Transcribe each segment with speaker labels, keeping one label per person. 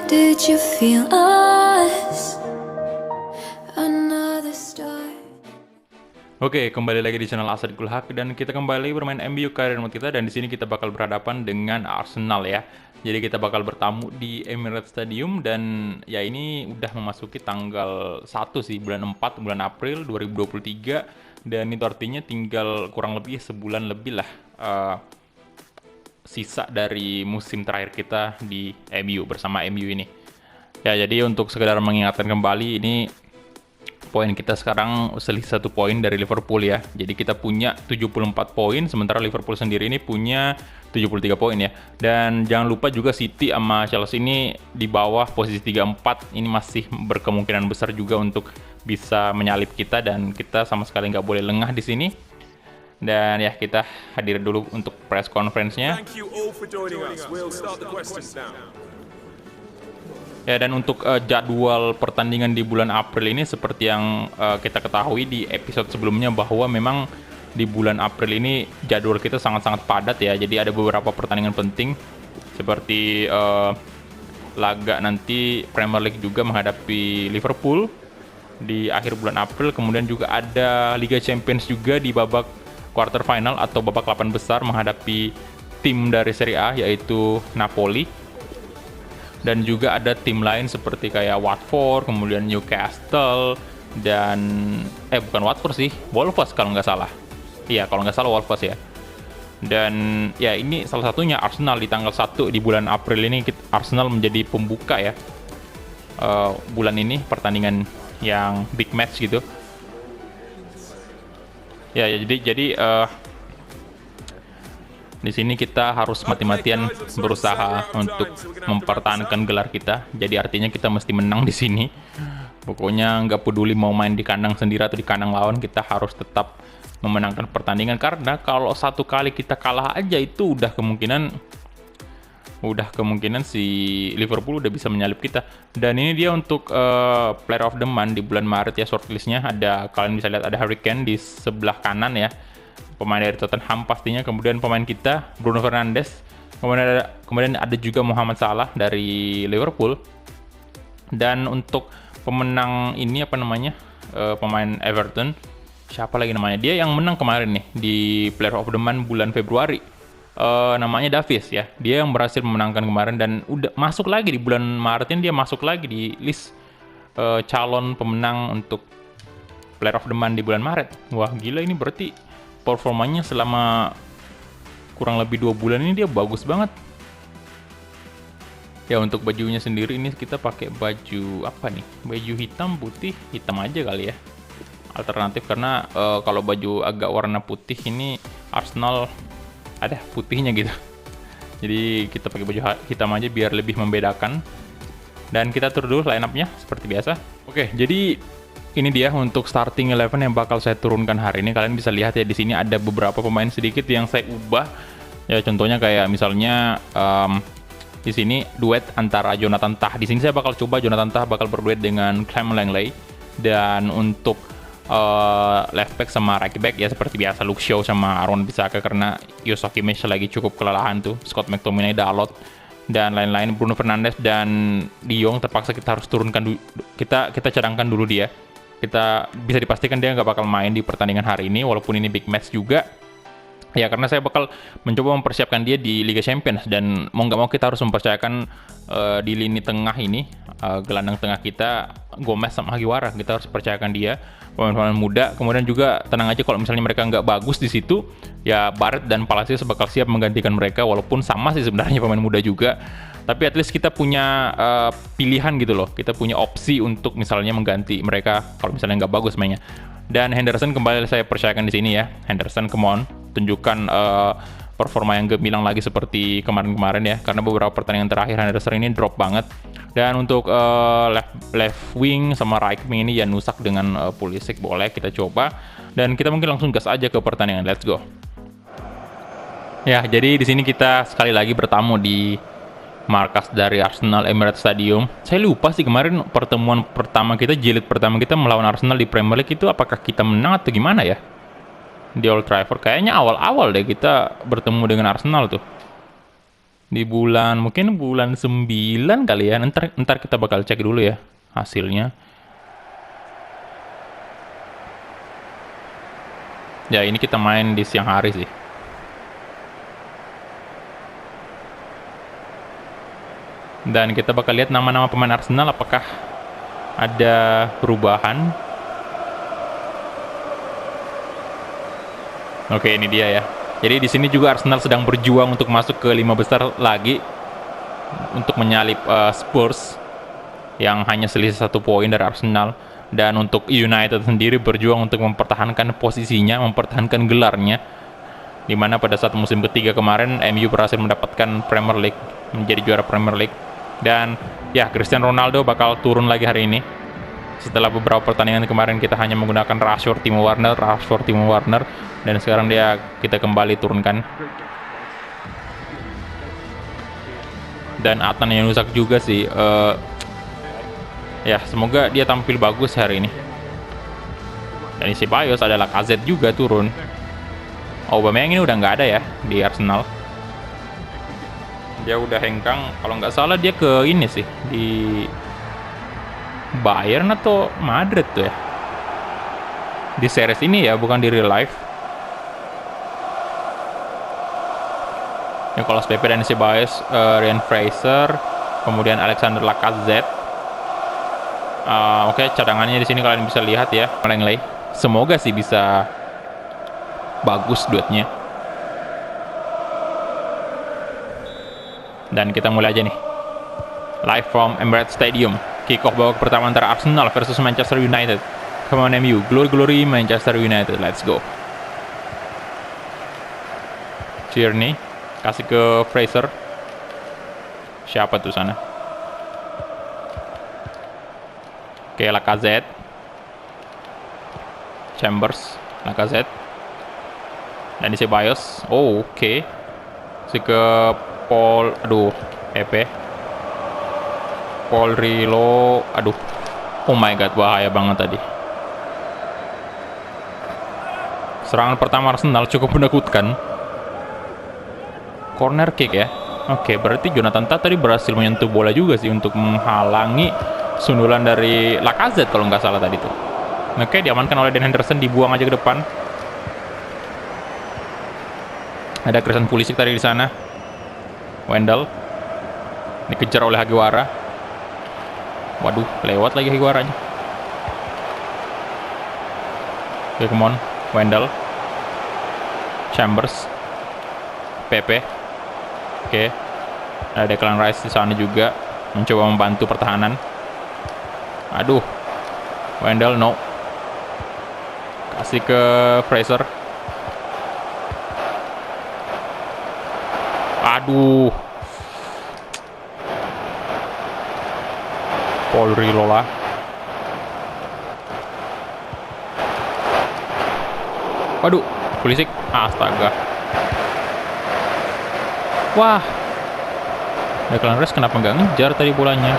Speaker 1: Did you feel us? Another star.
Speaker 2: Oke, kembali lagi di channel Asadikul Haq dan kita kembali bermain MU Career Mode kita, dan di sini kita bakal berhadapan dengan Arsenal ya. Jadi kita bakal bertamu di Emirates Stadium, dan ya ini udah memasuki tanggal 1 sih, bulan 4, bulan April 2023, dan itu artinya tinggal kurang lebih sebulan lebih lah sisa dari musim terakhir kita di MU bersama MU ini. Ya, jadi untuk sekedar mengingatkan kembali, ini poin kita sekarang selisih 1 poin dari Liverpool ya. Jadi kita punya 74 poin, sementara Liverpool sendiri ini punya 73 poin ya. Dan jangan lupa juga City sama Chelsea ini di bawah posisi 3-4. Ini masih berkemungkinan besar juga untuk bisa menyalip kita, dan kita sama sekali nggak boleh lengah di sini. Dan ya, kita hadir dulu untuk press conference-nya.
Speaker 3: Thank you all for joining us. We'll start the questions now.
Speaker 2: Ya, dan untuk jadwal pertandingan di bulan April ini seperti yang kita ketahui di episode sebelumnya, bahwa memang di bulan April ini jadwal kita sangat-sangat padat ya. Jadi ada beberapa pertandingan penting seperti laga nanti Premier League juga menghadapi Liverpool di akhir bulan April. Kemudian juga ada Liga Champions juga di babak quarter final atau babak 8 besar menghadapi tim dari Serie A yaitu Napoli. Dan juga ada tim lain seperti kayak Watford, kemudian Newcastle, dan bukan Watford sih, Wolves kalau nggak salah. Iya, kalau nggak salah Wolves ya. Dan ya, ini salah satunya Arsenal di tanggal 1 di bulan April ini. Arsenal menjadi pembuka ya bulan ini, pertandingan yang big match gitu. Ya, jadi di sini kita harus mati-matian berusaha untuk mempertahankan gelar kita. Jadi artinya kita mesti menang di sini. Pokoknya nggak peduli mau main di kandang sendiri atau di kandang lawan, kita harus tetap memenangkan pertandingan. Karena kalau satu kali kita kalah aja, itu udah kemungkinan si Liverpool udah bisa menyalip kita. Dan ini dia untuk Player of the Month di bulan Maret ya, shortlistnya. Kalian bisa lihat ada Harry Kane di sebelah kanan ya, pemain dari Tottenham pastinya. Kemudian pemain kita Bruno Fernandes, kemudian ada juga Mohamed Salah dari Liverpool. Dan untuk pemenang ini pemain Everton, siapa lagi namanya, dia yang menang kemarin nih di Player of the Month bulan Februari, namanya Davies ya. Dia yang berhasil memenangkan kemarin, dan udah masuk lagi di bulan Maret ini, dia masuk lagi di list calon pemenang untuk Player of the Month di bulan Maret. Wah, gila, ini berarti performanya selama kurang lebih 2 bulan ini dia bagus banget. Ya, untuk bajunya sendiri ini kita pakai baju apa nih? Baju hitam, putih, hitam aja kali ya. Alternatif, karena kalau baju agak warna putih ini Arsenal ada putihnya gitu. Jadi kita pakai baju hitam aja biar lebih membedakan. Dan kita atur dulu line up-nya seperti biasa. Oke, jadi ini dia untuk starting 11 yang bakal saya turunkan hari ini. Kalian bisa lihat ya, di sini ada beberapa pemain sedikit yang saya ubah. Ya, contohnya kayak misalnya di sini duet antara Jonathan Tah. Di sini saya bakal coba Jonathan Tah bakal berduet dengan Clem Langley. Dan untuk left back sama right back ya seperti biasa Luke Shaw sama Aaron Bissaka, karena Joshua Kimmich lagi cukup kelelahan tuh. Scott McTominay, Dalot, dan lain-lain. Bruno Fernandes dan De Jong terpaksa kita harus turunkan dulu. Kita cadangkan dulu dia. Kita bisa dipastikan dia nggak bakal main di pertandingan hari ini, walaupun ini big match juga ya, karena saya bakal mencoba mempersiapkan dia di Liga Champions. Dan mau nggak mau kita harus mempercayakan di lini tengah ini, gelandang tengah kita Gomez sama Hagiwara, kita harus percayakan dia, pemain-pemain muda. Kemudian juga tenang aja, kalau misalnya mereka nggak bagus di situ ya, Barrett dan Palacios bakal siap menggantikan mereka, walaupun sama sih sebenarnya pemain muda juga. Tapi at least kita punya pilihan gitu loh. Kita punya opsi untuk misalnya mengganti mereka kalau misalnya nggak bagus mainnya. Dan Henderson kembali saya percayakan di sini ya. Henderson, come on, tunjukkan performa yang gemilang lagi seperti kemarin-kemarin ya. Karena beberapa pertandingan terakhir Henderson ini drop banget. Dan untuk left wing sama right wing ini ya Nusak dengan Pulisic boleh kita coba. Dan kita mungkin langsung gas aja ke pertandingan. Let's go. Ya, jadi di sini kita sekali lagi bertamu di markas dari Arsenal Emirates Stadium. Saya lupa sih kemarin pertemuan pertama kita, jilid pertama kita melawan Arsenal di Premier League itu apakah kita menang atau gimana ya? Di Old Trafford kayaknya awal-awal deh kita bertemu dengan Arsenal tuh. Di bulan, mungkin bulan 9 kali ya. Ntar kita bakal cek dulu ya hasilnya. Ya, ini kita main di siang hari sih. Dan kita bakal lihat nama-nama pemain Arsenal apakah ada perubahan. Oke, ini dia ya. Jadi di sini juga Arsenal sedang berjuang untuk masuk ke 5 besar lagi untuk menyalip Spurs yang hanya selisih 1 poin dari Arsenal. Dan untuk United sendiri berjuang untuk mempertahankan posisinya, mempertahankan gelarnya. Dimana pada saat musim ketiga kemarin MU berhasil mendapatkan Premier League, menjadi juara Premier League. Dan ya, Cristiano Ronaldo bakal turun lagi hari ini. Setelah beberapa pertandingan kemarin kita hanya menggunakan Rashford, Timo Werner, dan sekarang kita kembali turunkan. Dan Adnan Januzaj juga sih, ya semoga dia tampil bagus hari ini. Dan Ceballos ada Lacazette juga turun. Aubameyang ini udah nggak ada ya di Arsenal. Dia udah hengkang, kalau nggak salah dia ke ini sih, di Bayern atau Madrid tuh ya. Di series ini ya, bukan di real life. Nicolas Pepe dan Ceballos, Ryan Fraser, kemudian Alexander Lacazette. Oke, cadangannya di sini kalian bisa lihat ya, Langley. Semoga sih bisa bagus duetnya. Dan kita mulai aja nih. Live from Emirates Stadium. Kick-off babak pertama antara Arsenal versus Manchester United. Come on MU, glory Manchester United, let's go. Tierney kasih ke Fraser. Siapa tuh sana? Oke, Lacazette. Chambers, Lacazette. Dan di Ceballos. Oh, oke. Kasih ke Paul, aduh, Pepe. Paul Rilo, aduh. Oh my god, bahaya banget tadi. Serangan pertama Arsenal cukup menakutkan. Corner kick ya. Oke, berarti Jonathan Tah tadi berhasil menyentuh bola juga sih untuk menghalangi sundulan dari Lacazette kalau nggak salah tadi tuh. Oke, diamankan oleh Dan Henderson, dibuang aja ke depan. Ada Christian Pulisic tadi di sana. Wendell dikejar oleh Hagiwara. Waduh, lewat lagi Higuaranya. Oke, come on. Wendell. Chambers. Pepe. Oke. Ada Declan Rice di sana juga. Mencoba membantu pertahanan. Aduh. Wendell, no. Kasih ke Fraser. Aduh. Paul Rilola. Waduh, Pulisic. Astaga. Wah. Declan Rice kenapa nggak ngejar tadi bolanya?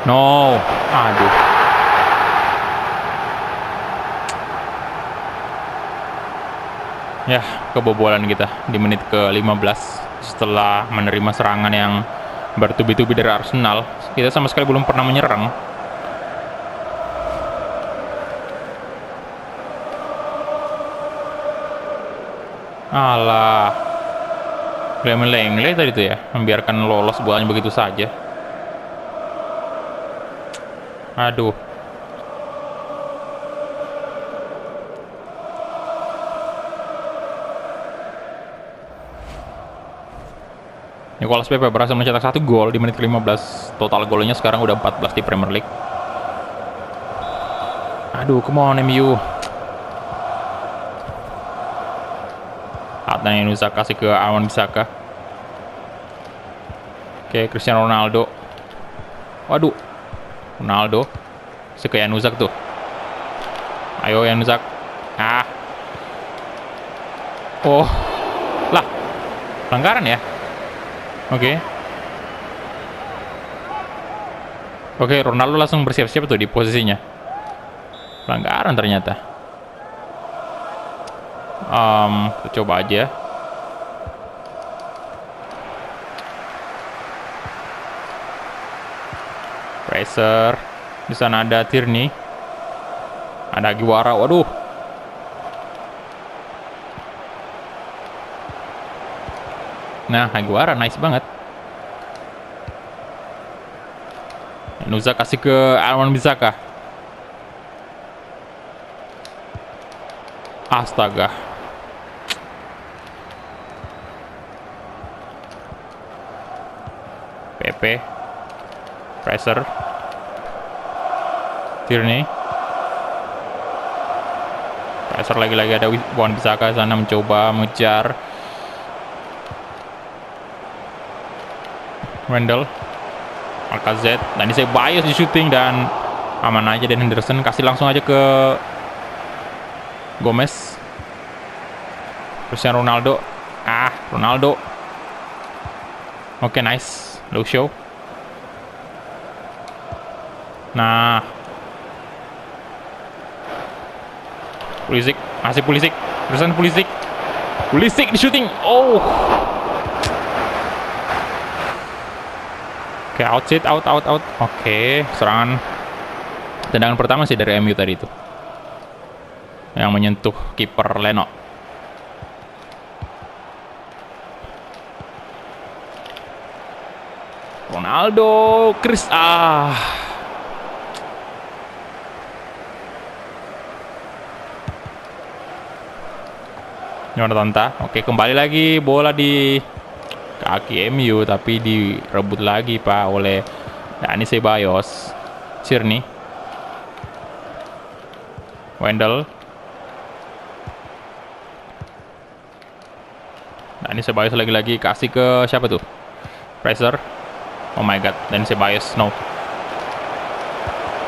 Speaker 2: No. Aduh. Ya, kebobolan kita di menit ke-15 setelah menerima serangan yang bertubi-tubi dari Arsenal. Kita sama sekali belum pernah menyerang. Alah, Clement Langley tadi tuh ya, membiarkan lolos bolanya begitu saja. Aduh. Nicolas Pepe berhasil mencetak 1 gol di menit ke-15. Total golnya sekarang udah 14 di Premier League. Aduh, come on MU. Adnan Januzaj kasih ke Aaron Bissaka. Oke, Cristiano Ronaldo. Waduh. Ronaldo. Kasih ke Januzaj tuh. Ayo Januzaj. Ah. Oh. Lah. Pelanggaran ya? Oke. Oke, Ronaldo langsung bersiap-siap tuh di posisinya. Pelanggaran ternyata. Kita coba aja. Fraser. Di sana ada Tierney. Ada Aguara. Waduh. Nah, Aguara nice banget. Nusa kasih ke Wan-Bissaka. Astaga. PP. Fraser. Tierney. Fraser lagi-lagi ada Wan-Bissaka sana mencoba mengejar. Wendell. Lacazette. Dan ini saya bias di shooting dan aman aja. Dan Henderson kasih langsung aja ke Gomez. Cristiano Ronaldo. Ronaldo. Oke, nice. Lucio. Nah. Pulisic. Masih Pulisic. Terusan Pulisic. Pulisic di shooting. Oh. Oke, outside, out. Oke, serangan. Tendangan pertama sih dari MU tadi itu. Yang menyentuh kiper Leno. Ronaldo, Chris. Jonathan Tah. Oke, kembali lagi bola di kaki MU, tapi direbut lagi Pak oleh Dani Ceballos. Tierney. Wendell. Dani Ceballos lagi-lagi kasih ke siapa tuh? Fraser. Oh my god, Dani Ceballos.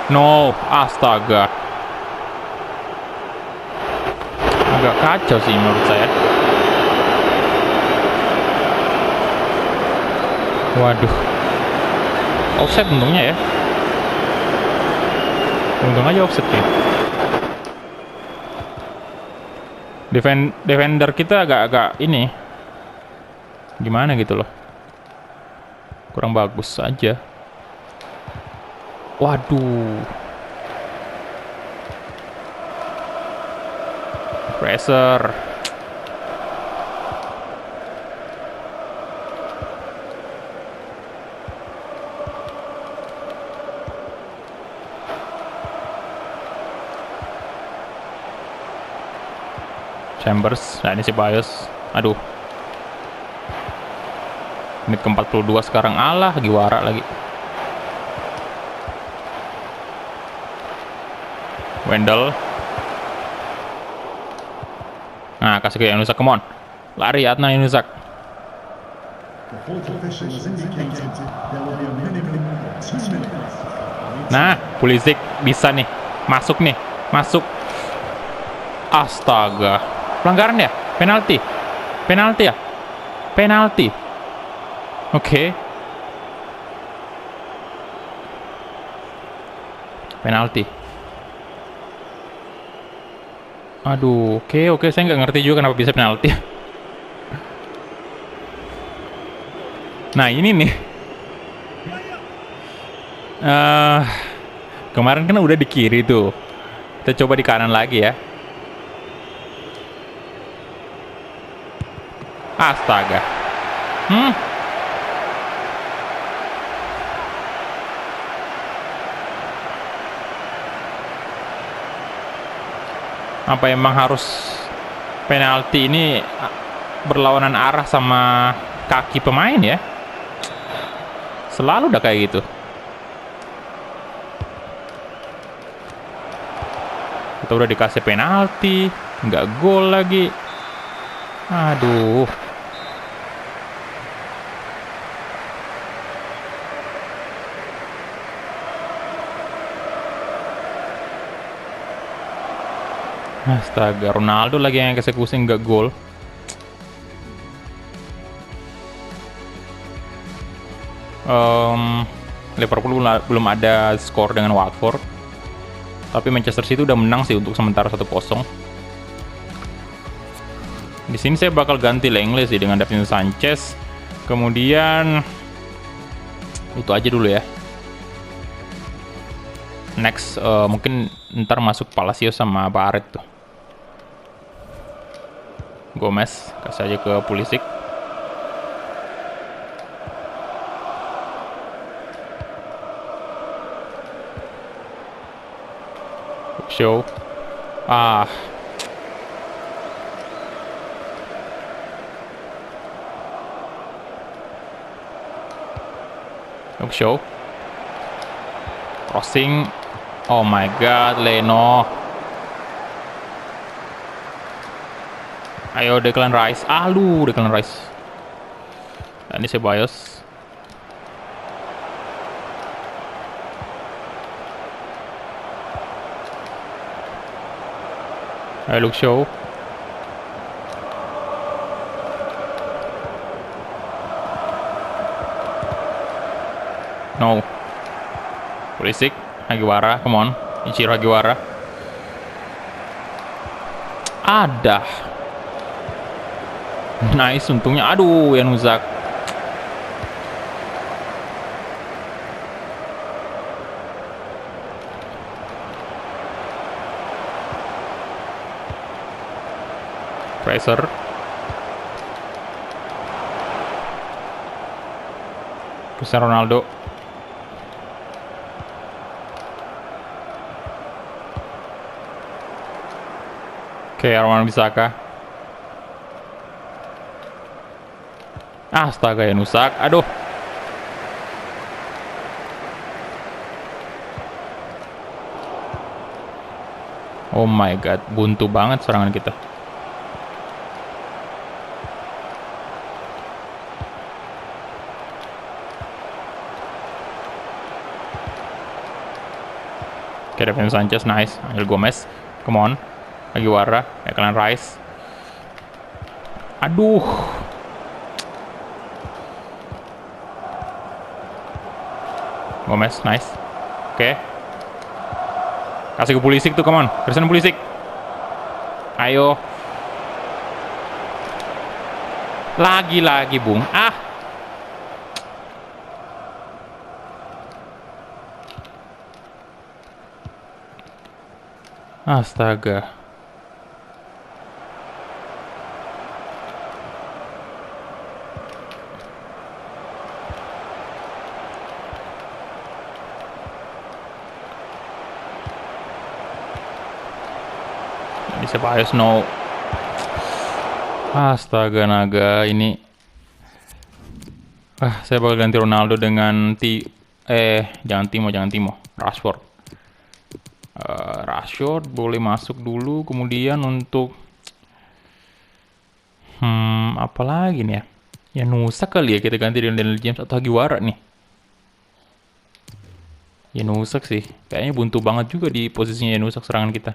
Speaker 2: No, astaga. Agak kacau sih menurut saya. Waduh. Offset untungnya ya. Untung aja offset ya. Defender kita agak ini. Gimana gitu loh. Kurang bagus aja. Waduh. Fraser. Chambers. Nah, ini si Ceballos. Aduh. Menit ke-42 sekarang. Alah, Aguara lagi. Wendell. Nah, kasih ke Yunusak, come on. Lari Adnan Yunusak. Nah, Pulisic bisa nih. Masuk nih. Masuk. Astaga. Pelanggaran ya? Penalti. Penalti ya? Penalti. Oke. Penalti. Aduh, oke, saya nggak ngerti juga kenapa bisa penalti. Nah, ini nih. Kemarin kan udah di kiri tuh. Kita coba di kanan lagi ya. Astaga. Apa emang harus penalti ini berlawanan arah sama kaki pemain ya? Selalu udah kayak gitu. Kita udah dikasih penalti, nggak gol lagi. Aduh. Astaga, Ronaldo lagi yang eksekusi nggak gol. Liverpool belum ada skor dengan Watford. Tapi Manchester City udah menang sih untuk sementara 1-0. Di sini saya bakal ganti Lenglet sih dengan Davinson Sanchez. Kemudian itu aja dulu ya. Next, mungkin ntar masuk Palacios sama Barret tuh. Gomez, kasih aja ke Pulisic. Show. Show. Crossing. Oh my god, Leno. Ayo Declan Rice. Declan Rice. Nah, ini Ceballos. Ayo Luke Shaw. No. Pulisic. Hagiwara, come on. Ichiro Hagiwara. Ada. Nice, untungnya. Aduh, Januzak. Fraser. Cristiano Ronaldo. Oke, Arman Bisaka. Astaga, Januzak. Aduh. Oh my god, buntu banget serangan kita. Oke, Davinson Sanchez, nice. Angel Gomez, come on. Hagiwara, Declan Rice. Aduh. Gomez, nice. Oke. Kasih ke Pulisic tuh, come on. Christian Pulisic. Ayo. Lagi-lagi, Bung. Astaga. Ini Ceballos, no. Astaga naga, ini. Saya bakal ganti Ronaldo dengan jangan Timo. Rashford. Rashford boleh masuk dulu, kemudian untuk apa lagi nih ya? Januzak kali ya, kita ganti dengan Daniel James atau Hagiwara nih. Januzak sih, kayaknya buntu banget juga di posisinya Januzak serangan kita.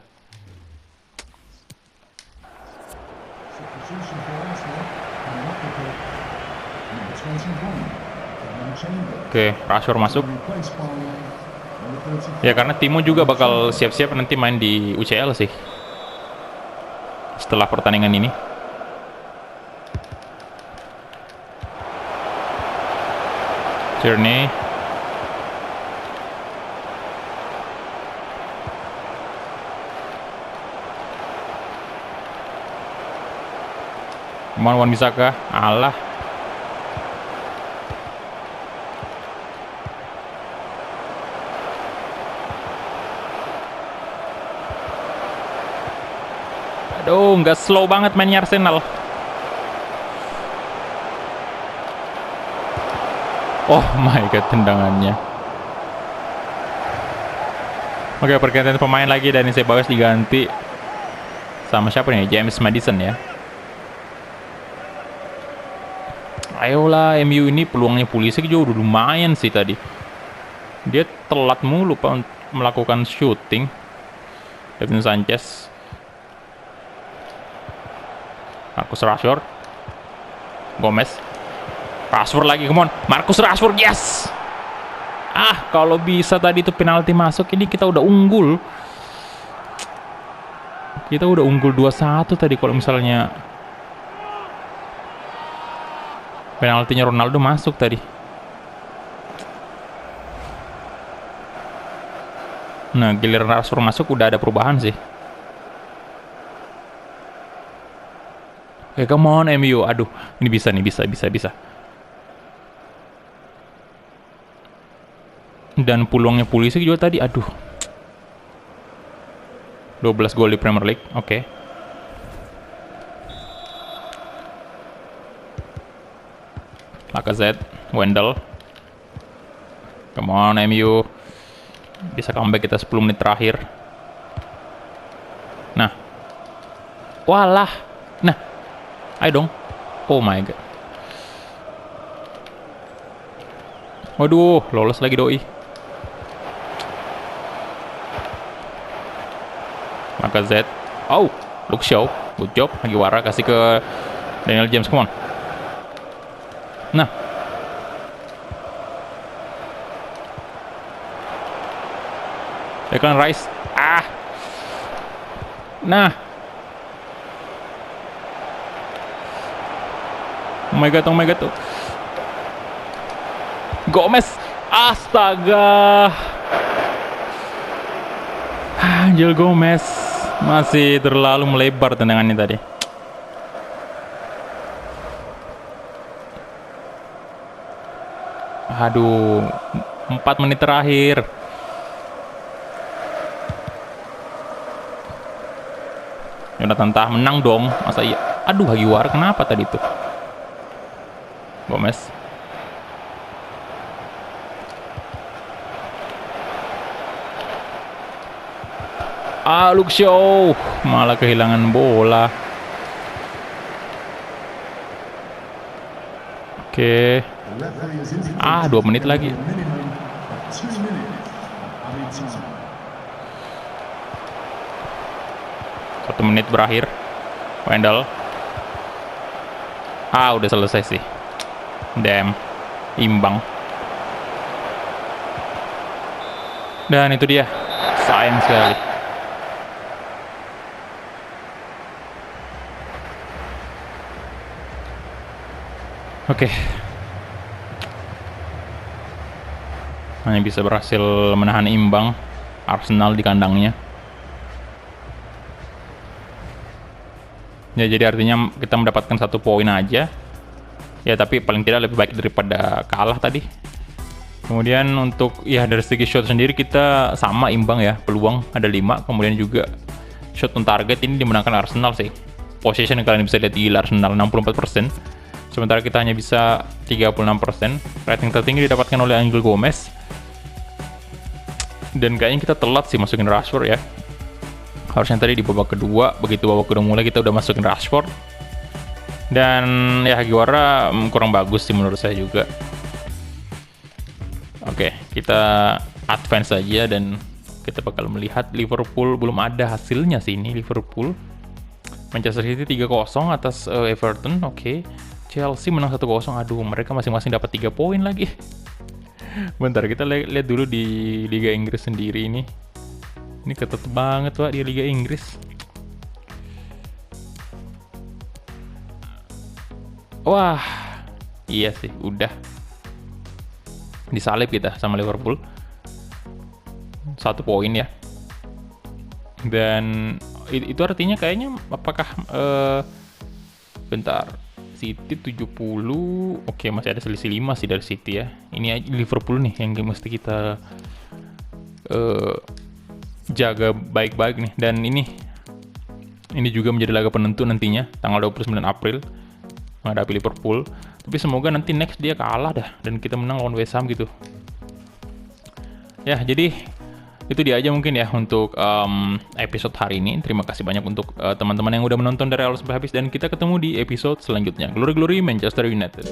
Speaker 2: Oke, Rashford masuk. Ya karena Timo juga bakal siap-siap nanti main di UCL sih. Setelah pertandingan ini. Journey. Wan Bisaka. Alah. Aduh, nggak slow banget mainnya Arsenal. Oh my god, tendangannya. Oke, pergantian pemain lagi dan Ceballos diganti sama siapa nih? James Maddison ya. Ayolah, MU ini peluangnya Pulisic juga udah lumayan sih tadi. Dia telat mulu Pak melakukan shooting. Davinson Sanchez. Marcus Rashford. Gomez. Rashford lagi, come on. Marcus Rashford, yes! Kalau bisa tadi itu penalti masuk, ini kita udah unggul. Kita udah unggul 2-1 tadi kalau misalnya penaltinya Ronaldo masuk tadi. Nah, giliran Rashford masuk udah ada perubahan sih. Oke, come on MU. Aduh, ini bisa nih, bisa. Dan peluangnya Pulisic juga tadi, aduh. 12 gol di Premier League, oke. Lacazette, Wendell. Come on MU. Bisa comeback kita 10 menit terakhir. Nah. Walah. Nah. Ayo dong. Oh my god. Waduh, lolos lagi doi. Lacazette. Oh, Luke Shaw. Good job. Hagiwara kasih ke Daniel James, come on. Nah. Declan Rice. Ah. Nah. Oh my god. Gomez. Astaga. Angel Gomez masih terlalu melebar tendangannya tadi. Aduh, 4 menit terakhir. Jonathan Tah menang dong. Masa iya? Aduh, Hagiwara kenapa tadi tuh? Gomez. Luke Shaw malah kehilangan bola. Oke. 2 menit lagi. Satu menit berakhir. Wendell. Udah selesai sih. Damn. Imbang. Dan itu dia. Sayang sekali. Oke. Hanya bisa berhasil menahan imbang Arsenal di kandangnya. Ya, jadi artinya kita mendapatkan 1 poin aja. Ya, tapi paling tidak lebih baik daripada kalah tadi. Kemudian untuk ya dari segi shot sendiri kita sama imbang ya. Peluang ada 5, kemudian juga shot on target ini dimenangkan Arsenal sih. Possession kalian bisa lihat gila, Arsenal 64%. Sementara kita hanya bisa 36%. Rating tertinggi didapatkan oleh Angel Gomez. Dan kayaknya kita telat sih masukin Rashford ya. Harusnya tadi di babak kedua, begitu babak kedua mulai kita udah masukin Rashford. Dan ya Hagiwara kurang bagus sih menurut saya juga. Oke, kita advance saja dan kita bakal melihat Liverpool. Belum ada hasilnya sih ini Liverpool. Manchester City 3-0 atas Everton, oke. Chelsea menang 1-0. Aduh, mereka masing-masing dapat 3 poin lagi. Bentar, kita lihat dulu di Liga Inggris sendiri ini. Ini ketat banget Pak di Liga Inggris. Wah, iya sih, udah disalip kita sama Liverpool. 1 poin ya. Dan itu artinya kayaknya apakah bentar. City 70. Oke, masih ada selisih 5 sih dari City ya. Ini Liverpool nih yang mesti kita jaga baik-baik nih. Dan ini juga menjadi laga penentu nantinya tanggal 29 April menghadapi Liverpool. Tapi semoga nanti next dia kalah dah dan kita menang lawan West Ham gitu. Ya, jadi itu dia aja mungkin ya untuk episode hari ini. Terima kasih banyak untuk teman-teman yang udah menonton dari awal sampai habis, dan kita ketemu di episode selanjutnya. Glory Glory Manchester United.